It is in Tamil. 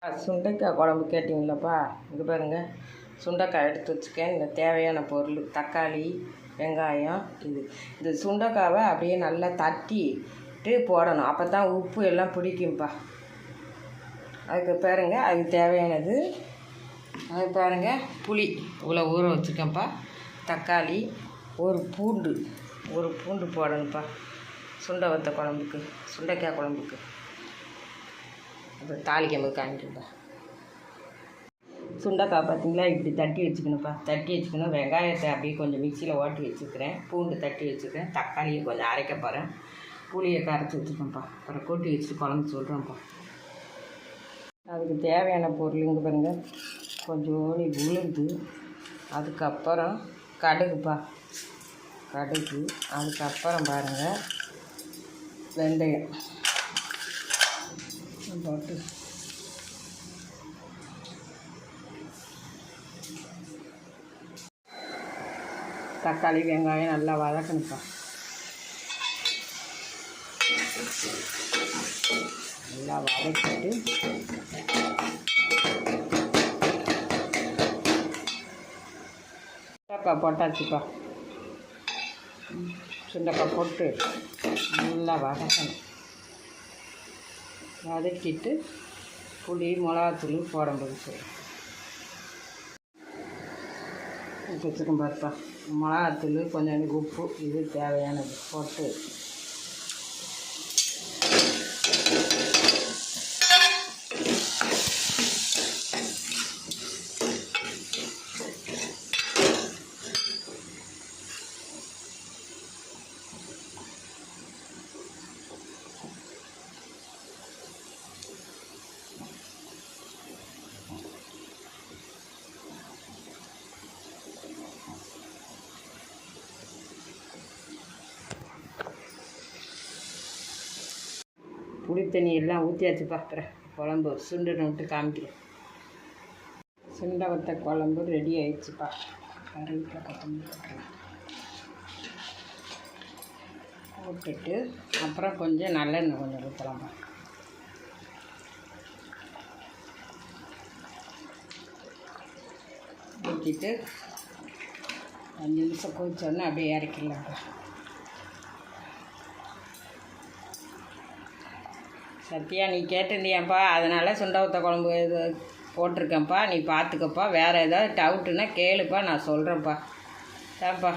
சுண்டைக்காய் குழம்பு கேட்டிங்களப்பா. இங்கே பாருங்கள், சுண்டைக்காய் எடுத்து வச்சுக்கேன். இந்த தேவையான பொருள் தக்காளி, வெங்காயம். இந்த சுண்டைக்காவை அப்படியே நல்லா தட்டிட்டு போடணும். அப்போ தான் உப்பு எல்லாம் பிடிக்கும்ப்பா. அதுக்கு பாருங்கள், அதுக்கு தேவையானது அது பாருங்கள், புளி இவ்வளோ ஊற வச்சுருக்கேன்ப்பா. தக்காளி, ஒரு பூண்டு போடணும்ப்பா. சுண்டை வத்த குழம்புக்கு, சுண்டைக்காய் குழம்புக்கு. அப்புறம் தாளிக்கும்போது காமிக்கிப்பா. சுண்டைக்காய் பார்த்திங்களா, இப்படி தட்டி வச்சுக்கணும்ப்பா. தட்டி வச்சுக்கணும். வெங்காயத்தை அப்படியே கொஞ்சம் மிக்சியில் ஓட்டி வச்சுக்கிறேன். பூண்டு தட்டி வச்சுக்கிறேன். தக்காளியை கொஞ்சம் அரைக்க போகிறேன். புளியை கரைச்சி வச்சுக்கோப்பா. அப்புறம் கொட்டி வச்சுட்டு குழம்பு சொல்கிறேன்ப்பா. அதுக்கு தேவையான பொருள் இங்கே பாருங்கள், கொஞ்சோண்டு உளுந்து, அதுக்கப்புறம் கடுகுப்பா, கடுகு, அதுக்கப்புறம் பாருங்கள் வெந்தயம் போட்டு தக்காளி வெங்காயம் நல்லா வதக்கணும்ப்பா. நல்லா வதக்கிட்டு சுண்டைக்காய் போட்டாச்சுப்பா. சுண்டைக்காய் போட்டு நல்லா வதக்கணும். வதக்கிட்டு புளி மிளகாத்தூள் போடும்போது சரி வச்சுக்கோம் பார்ப்பா. மிளகாத்தூள் கொஞ்சம் உப்பு, இது தேவையானது போட்டு புளி தண்ணி எல்லாம் ஊற்றியாச்சு. பார்க்குறேன் குழம்பு சுண்டுன்னு விட்டு காமிக்கிறேன். சுண்டை வத்த குழம்பு ரெடி ஆயிடுச்சுப்பா. கருவேப்பிலை கொத்தமல்லி போட்டுட்டு அப்புறம் கொஞ்சம் நல்லெண்ணெய் கொஞ்சம் ஊற்றலாம்ப்பா. ஊற்றிட்டு 5 நிமிஷம் கொதிச்சோடனே அப்படியே இறக்கிடலாம்ப்பா. சத்யா, நீ கேட்டிருந்தியாப்பா, அதனால் சுண்டை வத்த குழம்பு இது போட்டிருக்கேன்ப்பா. நீ பார்த்துக்கப்பா. வேறு ஏதாவது டவுட்டுன்னா கேளுப்பா, நான் சொல்கிறேன்ப்பா. தான்ப்பா.